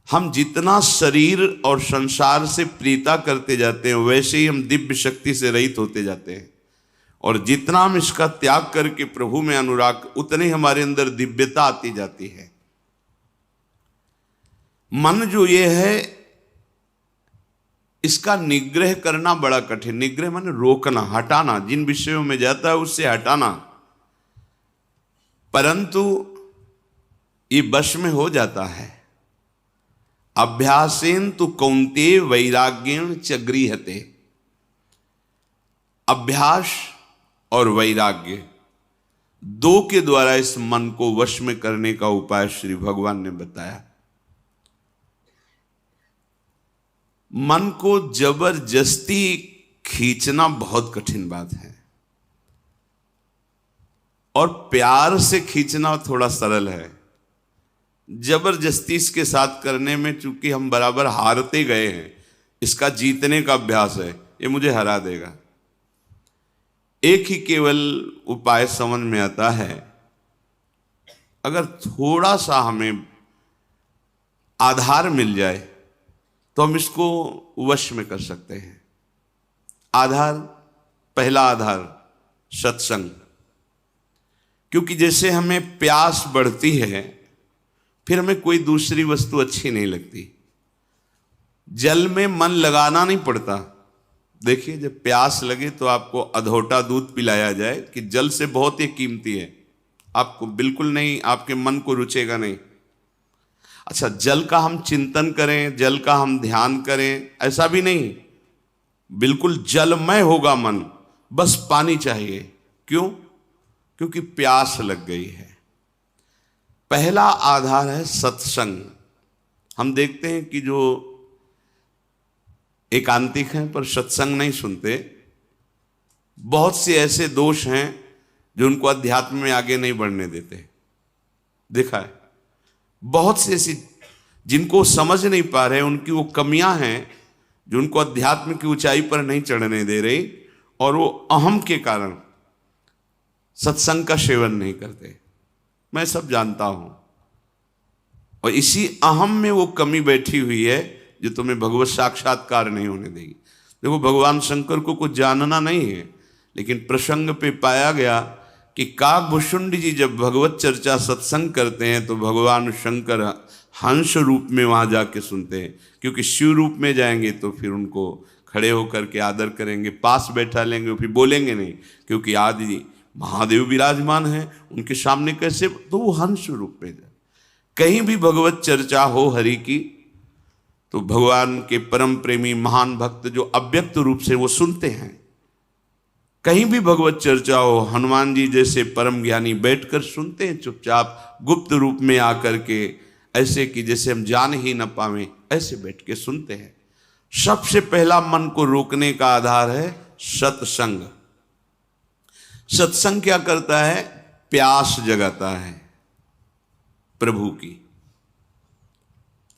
हम जितना शरीर और संसार से प्रीता करते जाते हैं वैसे ही हम दिव्य शक्ति से रहित होते जाते हैं, और जितना हम इसका त्याग करके प्रभु में अनुराग, उतने हमारे अंदर दिव्यता आती जाती है। मन जो ये है इसका निग्रह करना बड़ा कठिन। निग्रह माने रोकना, हटाना, जिन विषयों में जाता है उससे हटाना, परंतु ये वश में हो जाता है। अभ्यासेन तु कौन्तेय वैराग्येण च गृह्यते। अभ्यास और वैराग्य दो के द्वारा इस मन को वश में करने का उपाय श्री भगवान ने बताया। मन को जबरदस्ती खींचना बहुत कठिन बात है, और प्यार से खींचना थोड़ा सरल है। जबरदस्ती इसके साथ करने में चूंकि हम बराबर हारते गए हैं, इसका जीतने का अभ्यास है, ये मुझे हरा देगा। एक ही केवल उपाय समझ में आता है, अगर थोड़ा सा हमें आधार मिल जाए तो हम इसको वश में कर सकते हैं। आधार, पहला आधार सत्संग। क्योंकि जैसे हमें प्यास बढ़ती है फिर हमें कोई दूसरी वस्तु अच्छी नहीं लगती। जल में मन लगाना नहीं पड़ता। देखिए, जब प्यास लगे तो आपको अधोटा दूध पिलाया जाए कि जल से बहुत ही कीमती है, आपको बिल्कुल नहीं, आपके मन को रुचेगा नहीं। अच्छा, जल का हम चिंतन करें, जल का हम ध्यान करें, ऐसा भी नहीं, बिल्कुल जलमय होगा मन, बस पानी चाहिए। क्यों? क्योंकि प्यास लग गई है। पहला आधार है सत्संग। हम देखते हैं कि जो एकांतिक हैं पर सत्संग नहीं सुनते, बहुत से ऐसे दोष हैं जो उनको अध्यात्म में आगे नहीं बढ़ने देते। देखा है, बहुत से ऐसी जिनको समझ नहीं पा रहे, उनकी वो कमियां हैं जो उनको अध्यात्म की ऊंचाई पर नहीं चढ़ने दे रही, और वो अहम के कारण सत्संग का सेवन नहीं करते। मैं सब जानता हूं, और इसी अहम में वो कमी बैठी हुई है जो तुम्हें भगवत साक्षात्कार नहीं होने देगी। देखो, भगवान शंकर को कुछ जानना नहीं है, लेकिन प्रसंग पे पाया गया कि काकभूषुंड जी जब भगवत चर्चा सत्संग करते हैं तो भगवान शंकर हंस रूप में वहां जाके सुनते हैं। क्योंकि शिव रूप में जाएंगे तो फिर उनको खड़े होकर के आदर करेंगे, पास बैठा लेंगे, फिर बोलेंगे नहीं, क्योंकि आदि महादेव विराजमान हैं, उनके सामने कैसे, तो वो हंस रूप में जाए। कहीं भी भगवत चर्चा हो हरि की तो भगवान के परम प्रेमी महान भक्त जो अव्यक्त रूप से वो सुनते हैं। कहीं भी भगवत चर्चा हो, हनुमान जी जैसे परम ज्ञानी बैठकर सुनते हैं चुपचाप, गुप्त रूप में आकर के, ऐसे कि जैसे हम जान ही न पावे, ऐसे बैठ के सुनते हैं। सबसे पहला मन को रोकने का आधार है सत्संग। सत्संग क्या करता है? प्यास जगाता है प्रभु की।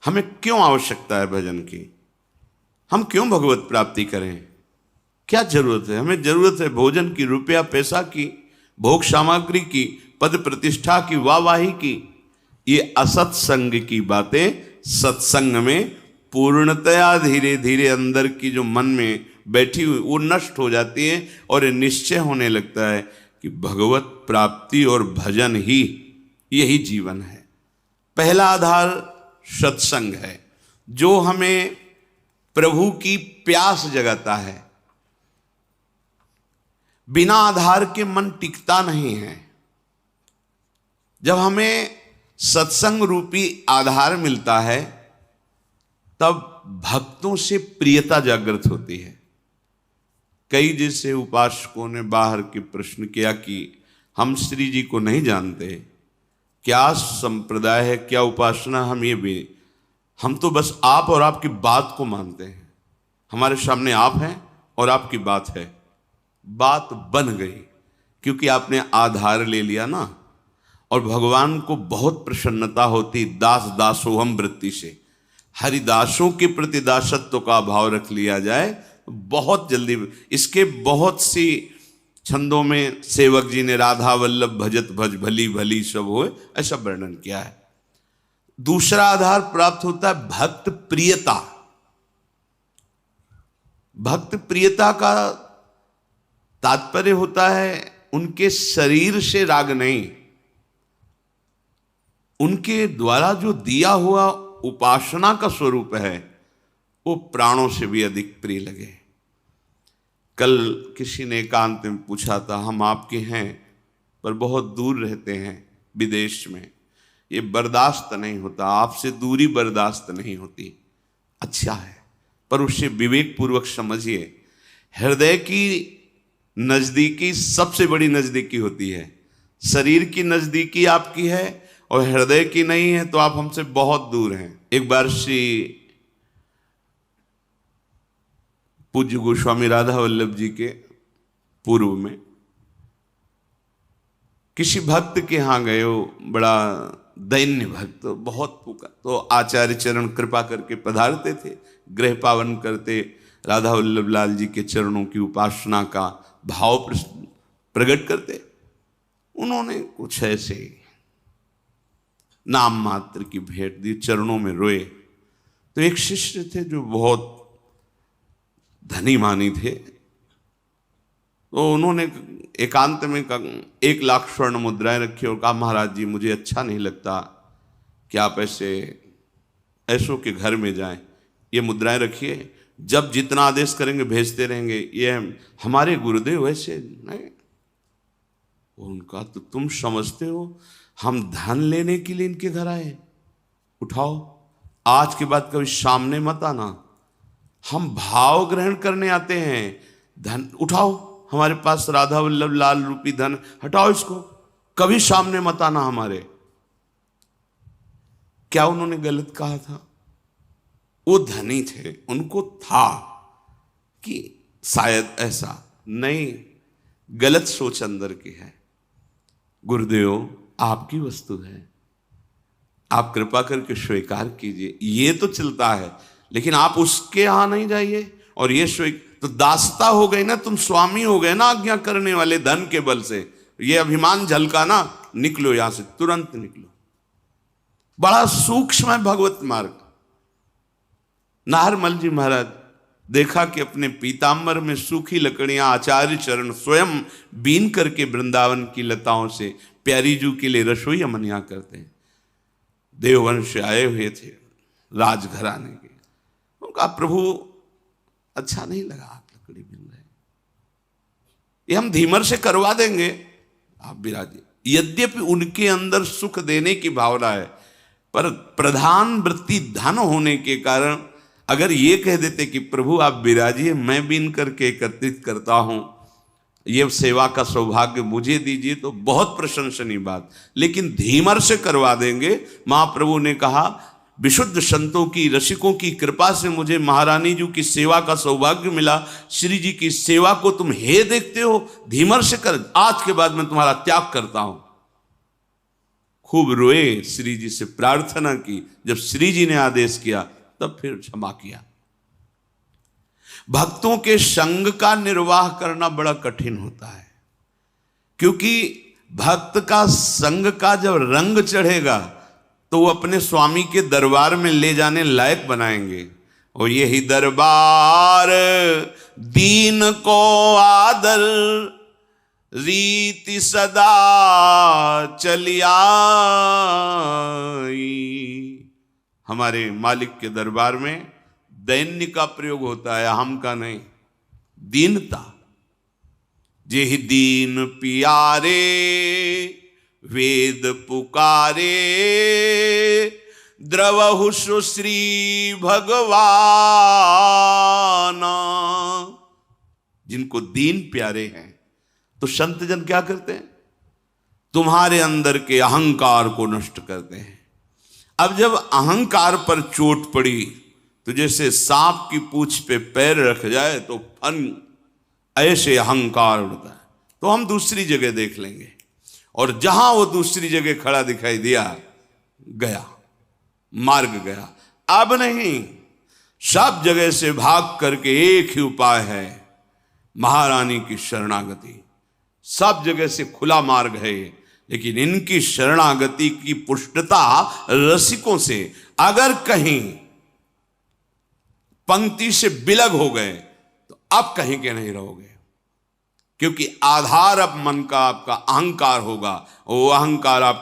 हमें क्यों आवश्यकता है भजन की? हम क्यों भगवत प्राप्ति करें? क्या जरूरत है? हमें जरूरत है भोजन की, रुपया पैसा की, भोग सामग्री की, पद प्रतिष्ठा की, वाहवाही की। ये असत्संग की बातें सत्संग में पूर्णतया धीरे धीरे अंदर की जो मन में बैठी हुई वो नष्ट हो जाती है, और निश्चय होने लगता है कि भगवत प्राप्ति और भजन ही यही जीवन है। पहला आधार सत्संग है जो हमें प्रभु की प्यास जगाता है। बिना आधार के मन टिकता नहीं है। जब हमें सत्संग रूपी आधार मिलता है तब भक्तों से प्रियता जागृत होती है। कई जैसे उपासकों ने बाहर के प्रश्न किया कि हम श्री जी को नहीं जानते, क्या संप्रदाय है, क्या उपासना, हम तो बस आप और आपकी बात को मानते हैं। हमारे सामने आप हैं और आपकी बात है। बात बन गई क्योंकि आपने आधार ले लिया ना। और भगवान को बहुत प्रसन्नता होती दास दासोहम वृत्ति से। हरिदासों के प्रति दासत्व का भाव रख लिया जाए तो बहुत जल्दी। इसके बहुत सी छंदों में सेवक जी ने राधा वल्लभ भजत भज भली भली सब होए ऐसा वर्णन किया है। दूसरा आधार प्राप्त होता है भक्त प्रियता। भक्त प्रियता का तात्पर्य होता है उनके शरीर से राग नहीं, उनके द्वारा जो दिया हुआ उपासना का स्वरूप है वो प्राणों से भी अधिक प्रिय लगे। कल किसी ने एकांत में पूछा था, हम आपके हैं पर बहुत दूर रहते हैं विदेश में, ये बर्दाश्त नहीं होता, आपसे दूरी बर्दाश्त नहीं होती। अच्छा है, पर उससे विवेक पूर्वक समझिए, हृदय की नजदीकी सबसे बड़ी नजदीकी होती है। शरीर की नजदीकी आपकी है और हृदय की नहीं है तो आप हमसे बहुत दूर हैं। एक बार श्री पूज्य गोस्वामी राधा वल्लभ जी के पूर्व में किसी भक्त के यहां गए, वो बड़ा दैन्य भक्त, बहुत फूका, तो आचार्य चरण कृपा करके पधारते थे, गृह पावन करते, राधा वल्लभ लाल जी के चरणों की उपासना का भाव प्रकट करते। उन्होंने कुछ ऐसे नाम मात्र की भेंट दी, चरणों में रोए। तो एक शिष्य थे जो बहुत धनी मानी थे, तो उन्होंने एकांत में 1 लाख स्वर्ण मुद्राएं रखी और कहा, महाराज जी मुझे अच्छा नहीं लगता कि आप ऐसों के घर में जाएं, ये मुद्राएं रखिए, जब जितना आदेश करेंगे भेजते रहेंगे, ये हमारे गुरुदेव वैसे नहीं। उनका तो तुम समझते हो हम धन लेने के लिए इनके घर आए, उठाओ, आज के बाद कभी सामने मत आना, हम भाव ग्रहण करने आते हैं, धन उठाओ, हमारे पास राधा वल्लभ लाल रूपी धन, हटाओ इसको, कभी सामने मत आना हमारे। क्या उन्होंने गलत कहा था? वो धनी थे, उनको था कि शायद ऐसा नहीं, गलत सोच अंदर की है। गुरुदेव आपकी वस्तु है, आप कृपा करके स्वीकार कीजिए, ये तो चलता है, लेकिन आप उसके यहां नहीं जाइए और ये तो दासता हो गई ना, तुम स्वामी हो गए ना आज्ञा करने वाले, धन के बल से ये अभिमान झलका ना, निकलो यहां से, तुरंत निकलो। बड़ा सूक्ष्म है भगवत मार्ग। नाहरमल जी महाराज देखा कि अपने पीताम्बर में सूखी लकड़ियां आचार्य चरण स्वयं बीन करके वृंदावन की लताओं से प्यारी जू के लिए रसोई अमनिया करते हैं। देववंश से आए हुए थे राजघराने के, उनका प्रभु अच्छा नहीं लगा आप लकड़ी बिन रहे, ये हम धीमर से करवा देंगे, आप विराजिए। यद्यपि उनके अंदर सुख देने की भावना है, पर प्रधान वृत्ति धन होने के कारण अगर ये कह देते कि प्रभु आप विराजिए, मैं बीन करके एकत्रित करता हूं, ये सेवा का सौभाग्य मुझे दीजिए, तो बहुत प्रशंसनीय बात, लेकिन धीमर से करवा देंगे। महाप्रभु ने कहा, विशुद्ध संतों की, रसिकों की कृपा से मुझे महारानी जी की सेवा का सौभाग्य मिला, श्री जी की सेवा को तुम हे देखते हो, धीमर से कर, आज के बाद मैं तुम्हारा त्याग करता हूं। खूब रोए, श्री जी से प्रार्थना की, जब श्री जी ने आदेश किया तब फिर क्षमा किया। भक्तों के संग का निर्वाह करना बड़ा कठिन होता है, क्योंकि भक्त का संग का जब रंग चढ़ेगा तो वो अपने स्वामी के दरबार में ले जाने लायक बनाएंगे। और यही दरबार दीन को आदर रीति सदा चली आई। हमारे मालिक के दरबार में दैन्य का प्रयोग होता है, हम का नहीं, दीनता। जेहि दीन पियारे वेद पुकारे, द्रवहु सुश्री भगवान। जिनको दीन प्यारे हैं तो संत जन क्या करते हैं? तुम्हारे अंदर के अहंकार को नष्ट करते हैं। अब जब अहंकार पर चोट पड़ी तो जैसे सांप की पूंछ पे पैर रख जाए तो फन, ऐसे अहंकार उड़ता है। तो हम दूसरी जगह देख लेंगे, और जहां वो दूसरी जगह खड़ा दिखाई दिया, गया मार्ग गया। अब नहीं, सब जगह से भाग करके एक ही उपाय है, महारानी की शरणागति। सब जगह से खुला मार्ग है, लेकिन इनकी शरणागति की पुष्टता रसिकों से अगर कहीं पंक्ति से बिलग हो गए तो अब कहीं के नहीं रहोगे, क्योंकि आधार अब मन का आपका अहंकार होगा। वो अहंकार आप